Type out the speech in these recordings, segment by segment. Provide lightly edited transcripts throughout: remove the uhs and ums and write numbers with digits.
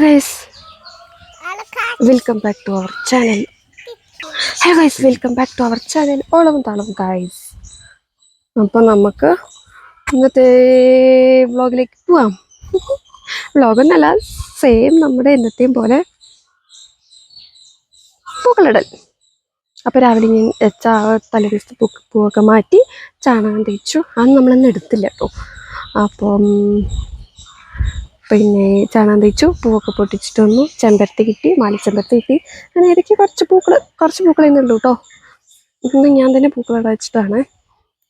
Guys welcome back to our channel. Welcome back to our channel Olam Thalam guys. അപ്പം നമുക്ക് ഇന്നത്തെ വ്ളോഗിലേക്ക് പോവാം. വ്ളോഗൊന്നല്ല, സെയിം നമ്മുടെ എന്നത്തെയും പോലെ പൂക്കളിടൽ. അപ്പോൾ രാവിലെ ഞാൻ തലേദിവസത്തെ പൂവൊക്കെ മാറ്റി ചാണകം തേച്ചു. അത് നമ്മളൊന്നും എടുത്തില്ല കേട്ടോ. അപ്പം പിന്നെ ചാണകം തേച്ചു, പൂവൊക്കെ പൊട്ടിച്ചിട്ട് വന്നു. ചെമ്പരത്തി കിട്ടി, മാലിച്ചെമ്പരത്തി കിട്ടി. അങ്ങനെ ഇടയ്ക്ക് കുറച്ച് പൂക്കൾ ഇന്നുള്ളൂ കേട്ടോ. ഇന്ന് ഞാൻ തന്നെ പൂക്കളിടാൻ വെച്ചിട്ടാണ്.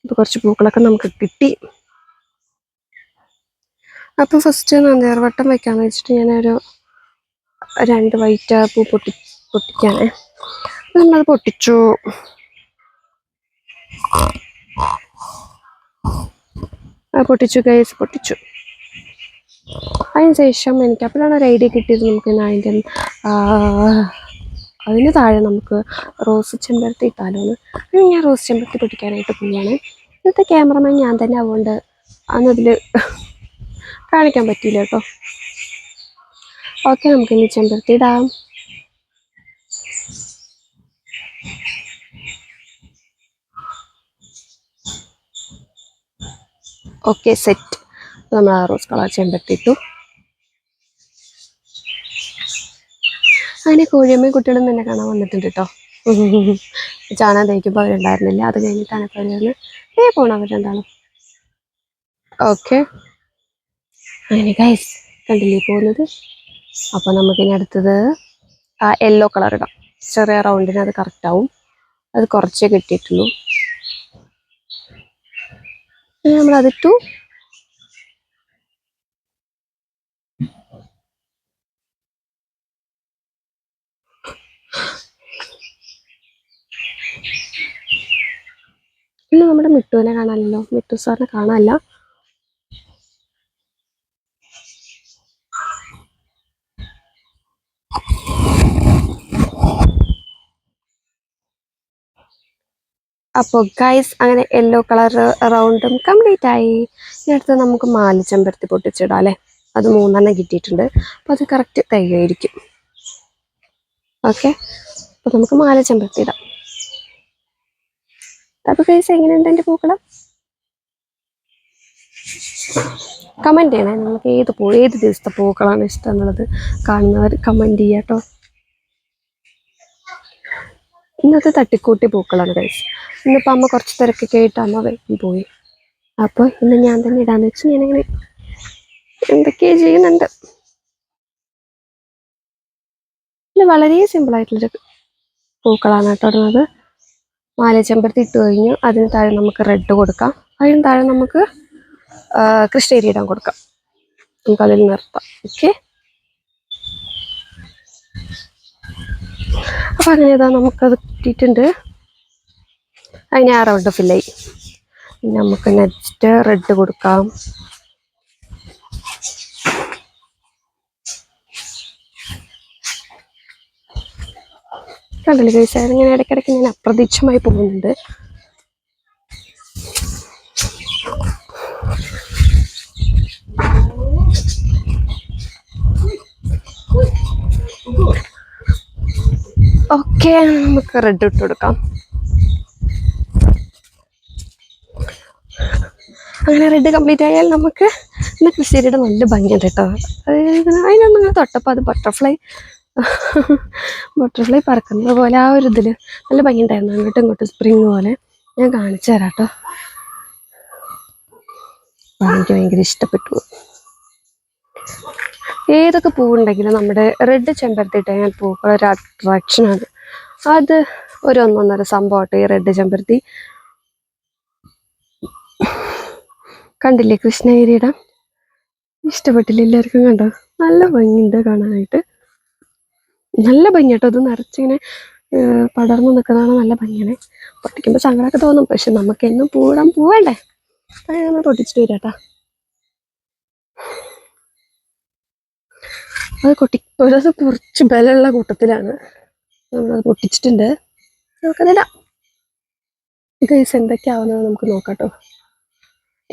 ഇപ്പോൾ കുറച്ച് പൂക്കളൊക്കെ നമുക്ക് കിട്ടി. അപ്പോൾ ഫസ്റ്റ് നന്ദിയാർവട്ടം വയ്ക്കാമെന്ന് വെച്ചിട്ട് ഞാനൊരു 2 വൈറ്റ് പൂ പൊട്ടിക്കാനേ. നമ്മളത് പൊട്ടിച്ചു. പൊട്ടിച്ചു ഗൈസ്, പൊട്ടിച്ചു. അതിന് ശേഷം എനിക്ക് അപ്പോഴാണ് ഒരു ഐഡിയ കിട്ടിയത്. നമുക്ക് അതിന് താഴെ നമുക്ക് റോസ് ചെമ്പരത്തി ഇട്ടാലോ എന്ന്. ഞാൻ റോസ് ചെമ്പരത്തി പൊട്ടിക്കാനായിട്ട് പോവുകയാണ്. ഇന്നത്തെ ക്യാമറമാൻ ഞാൻ തന്നെ ആവുകൊണ്ട് അന്നതിൽ കാണിക്കാൻ പറ്റിയില്ല കേട്ടോ. ഓക്കെ, നമുക്കിനി ചെമ്പരത്തി ഇടാം. Okay, set. നമ്മൾ ആ റോസ് കളർ ചെമ്പരത്തി ഇട്ടു. അങ്ങനെ കോഴിയമ്മയും കുട്ടികളും തന്നെ കാണാൻ വന്നിട്ടുണ്ട് കേട്ടോ. ചാണകം തേക്കുമ്പോൾ അവരുണ്ടായിരുന്നില്ല. അത് കഴിഞ്ഞിട്ടാണ് ഇപ്പോൾ അവർ പോകണം, അവർ രണ്ടാളും. ഓക്കെ, അങ്ങനെ ഗൈസ് കണ്ടില്ലേ പോകുന്നത്. അപ്പോൾ നമുക്കിനി അടുത്തത് ആ യെല്ലോ കളർ ഇടാം. ചെറിയ റൗണ്ടിന് അത് കറക്റ്റാവും. അത് കുറച്ചേ കിട്ടിയിട്ടുള്ളൂ. നമ്മളതിട്ടു. ഇന്ന് നമ്മുടെ മിട്ടുവിനെ കാണാനല്ലോ, മിട്ടു സാറിനെ കാണാനല്ല. അപ്പോൾ ഗൈസ് അങ്ങനെ യെല്ലോ കളർ റൗണ്ടും കംപ്ലീറ്റ് ആയി. ഇനി അടുത്ത് നമുക്ക് മാലിച്ചെമ്പരത്തി പൊട്ടിച്ചിടാം അല്ലേ. അത് 3 കിട്ടിയിട്ടുണ്ട്. അപ്പോൾ അത് കറക്റ്റ് തികയായിരിക്കും. ഓക്കെ, അപ്പോൾ നമുക്ക് മാലിച്ചെമ്പരത്തി ഇടാം. അപ്പോൾ ഗൈസ് എങ്ങനെയുണ്ട് എൻ്റെ പൂക്കളം? കമൻറ്റ് ചെയ്യണേ. നമുക്ക് ഏത് ദിവസത്തെ പൂക്കളാണ് ഇഷ്ടം എന്നുള്ളത് കാണുന്നവർ കമൻറ്റ് ചെയ്യാം കേട്ടോ. ഇന്നത്തെ തട്ടിക്കൂട്ടി പൂക്കളാണ് ഗൈസ്. ഇന്നിപ്പോൾ അമ്മ കുറച്ച് തിരക്കൊക്കെ ആയിട്ട് അമ്മ വേഗം പോയി. അപ്പോൾ ഇന്ന് ഞാൻ തന്നെ ഇടാന്ന് വെച്ച് ഞാനങ്ങനെ എന്തൊക്കെയോ ചെയ്യുന്നുണ്ട്. ഇത് വളരെ സിമ്പിളായിട്ടുള്ളൊരു പൂക്കളാണ് കേട്ടോ ഇടുന്നത്. മാലിച്ചെമ്പരത്തി ഇട്ട് കഴിഞ്ഞു. അതിന് താഴെ നമുക്ക് റെഡ് കൊടുക്കാം. അതിന് താഴെ നമുക്ക് കൃഷ്ണേരി ഇടാൻ കൊടുക്കാം. നമുക്കതിൽ നിർത്താം. ഓക്കെ, അപ്പം അങ്ങനെ ഇതാ നമുക്കത് കിട്ടിയിട്ടുണ്ട്. അതിന് ആ റൗണ്ട് ഫില്ലായി. നമുക്ക് നെക്സ്റ്റ് റെഡ് കൊടുക്കാം. കണ്ടില്ല ഗൈസ്, അതിങ്ങനെ ഇടയ്ക്കിടയ്ക്ക് ഞാൻ അപ്രതീക്ഷിതമായി പോകുന്നുണ്ട്. ഓക്കെ, നമുക്ക് റെഡ് ഇട്ട് കൊടുക്കാം. അങ്ങനെ റെഡ് കംപ്ലീറ്റ് ആയാൽ നമുക്ക് ഇന്ന് കൃഷിയുടെ നല്ല ഭംഗിയുണ്ട് കേട്ടോ. അതിനൊന്നും തൊട്ടപ്പോൾ അത് ബട്ടർഫ്ലൈ പറക്കുന്നത് പോലെ ആ ഒരു ഇതിൽ നല്ല ഭംഗിയുണ്ടായിരുന്നു. അങ്ങോട്ടും ഇങ്ങോട്ടും സ്പ്രിങ് പോലെ. ഞാൻ കാണിച്ചു തരാം കേട്ടോ. എനിക്ക് ഭയങ്കര ഇഷ്ടപ്പെട്ടു. ഏതൊക്കെ പൂവുണ്ടെങ്കിലും നമ്മുടെ റെഡ് ചെമ്പരത്തി ഇട്ട് കഴിഞ്ഞാൽ പൂക്കളൊരു അട്രാക്ഷനാണ്. അത് ഒരു 1.5 സംഭവമായിട്ട് ഈ റെഡ് ചെമ്പരത്തി. കണ്ടില്ലേ കൃഷ്ണഗിരിയുടെ? ഇഷ്ടപ്പെട്ടില്ല എല്ലാവർക്കും? കണ്ടോ? നല്ല ഭംഗിയുണ്ട് കാണാനായിട്ട്. നല്ല ഭംഗി കേട്ടോ. ഇത് നിറച്ചിങ്ങനെ പടർന്നു നിൽക്കുന്നതാണ്. നല്ല ഭംഗിയാണ്. പൊട്ടിക്കുമ്പോൾ സങ്കടമൊക്കെ തോന്നും. പക്ഷെ നമുക്ക് എന്നും പൂവിടാൻ പോവേണ്ടേ? അതൊന്ന് പൊട്ടിച്ചിട്ട് വരാം കേട്ടോ. അത് ഒരു കുറച്ച് ബലമുള്ള കൂട്ടത്തിലാണ്. നമ്മളത് പൊട്ടിച്ചിട്ടുണ്ട്. നമുക്കതിടാം. ഗൈസ് എന്തൊക്കെയാവുന്നത് നമുക്ക് നോക്കാം കേട്ടോ.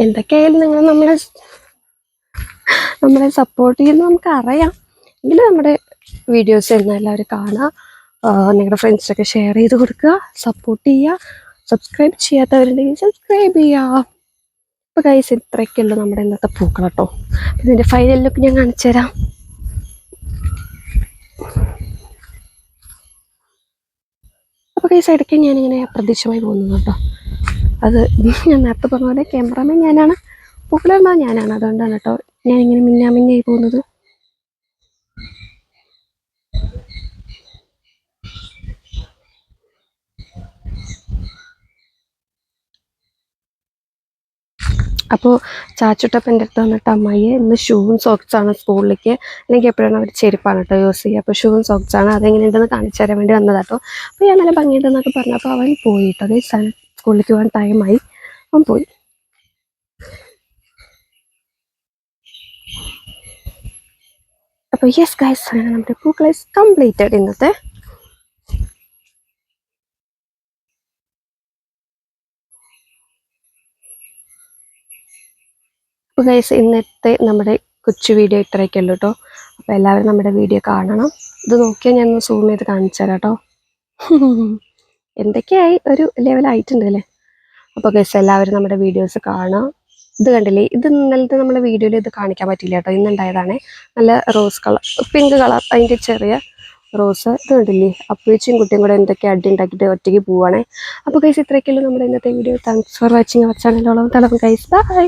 എന്തൊക്കെയായാലും നിങ്ങൾ നമ്മളെ സപ്പോർട്ട് ചെയ്യുന്നത് നമുക്ക് അറിയാം. എങ്കിൽ നമ്മുടെ വീഡിയോസ് എല്ലാം എല്ലാവരും കാണുക, നിങ്ങളുടെ ഫ്രണ്ട്സൊക്കെ ഷെയർ ചെയ്ത് കൊടുക്കുക, സപ്പോർട്ട് ചെയ്യുക. സബ്സ്ക്രൈബ് ചെയ്യാത്തവരുണ്ടെങ്കിൽ സബ്സ്ക്രൈബ് ചെയ്യുക. അപ്പോൾ ഗൈസ് ഇത്രയൊക്കെയുള്ളൂ നമ്മുടെ ഇന്നത്തെ പൂക്കൾ കേട്ടോ. ഇതിൻ്റെ ഫൈനൽ ലുക്ക് ഞാൻ കാണിച്ചു തരാം. അപ്പോൾ ഗൈസ് ഇടയ്ക്ക് ഞാനിങ്ങനെ അപ്രതീക്ഷിതമായി പോകുന്നു കേട്ടോ. അത് ഞാൻ നേരത്തെ പറഞ്ഞ പോലെ ക്യാമറാമാൻ ഞാനാണ്, പൂക്കളിടുന്നത് ഞാനാണ്. അതുകൊണ്ടാണ് കേട്ടോ ഞാനിങ്ങനെ മിന്നാമിന്നായി പോകുന്നത്. അപ്പോൾ ചാച്ചുട്ടപ്പം എൻ്റെ അടുത്ത് വന്നിട്ട് അമ്മായി ഇന്ന് ഷൂവും സോക്സാണ് സ്കൂളിലേക്ക്, അല്ലെങ്കിൽ എപ്പോഴാണ് അവർ ചെരുപ്പാണ് കേട്ടോ യൂസ് ചെയ്യുക. അപ്പോൾ ഷൂവും സോക്സാണ്, അതെങ്ങനെയുണ്ടെന്ന് കാണിച്ചു തരാൻ വേണ്ടി വന്നതാട്ടോ. അപ്പോൾ ഞാൻ നല്ല ഭംഗിയുണ്ടെന്നൊക്കെ പറഞ്ഞപ്പോൾ അവൻ പോയി കേട്ടോ. അതേ സ്കൂളിലേക്ക് പോകാൻ ടൈമായി, അവൻ പോയി. അപ്പോൾ യെസ് ഗൈസ്, അങ്ങനെ നമ്മുടെ പൂക്കൾ ഈസ് കംപ്ലീറ്റഡ് ഇന്നത്തെ. അപ്പോൾ ഗൈസ് ഇന്നത്തെ നമ്മുടെ കൊച്ചു വീഡിയോ ഇത്രയൊക്കെ ഉള്ളൂ കേട്ടോ. അപ്പോൾ എല്ലാവരും നമ്മുടെ വീഡിയോ കാണണം. ഇത് നോക്കിയാൽ ഞാൻ ഒന്ന് സൂം ചെയ്ത് കാണിച്ചു തരാം കേട്ടോ. എന്തൊക്കെയായി ഒരു ലെവലായിട്ടുണ്ട് അല്ലേ. അപ്പോൾ ഗൈസ് എല്ലാവരും നമ്മുടെ വീഡിയോസ് കാണുക. ഇത് കണ്ടില്ലേ, ഇത് ഇന്നലത്തെ നമ്മുടെ വീഡിയോയിൽ ഇത് കാണിക്കാൻ പറ്റില്ല കേട്ടോ, ഇന്നുണ്ടായതാണ്. നല്ല റോസ് കളർ, പിങ്ക് കളർ, അതിൻ്റെ ചെറിയ റോസ്. ഇത് കണ്ടില്ലേ, അപ്പൂച്ചും കുട്ടിയും കൂടെ എന്തൊക്കെ അടി ഉണ്ടാക്കിയിട്ട് ഒറ്റയ്ക്ക് പോവുകയാണേ. അപ്പോൾ ഗൈസ് ഇത്രയൊക്കെയുള്ളൂ നമ്മുടെ ഇന്നത്തെ video. Thanks for watching our channel. ഓളം തലപ്പം ഗൈസ്, ബൈ.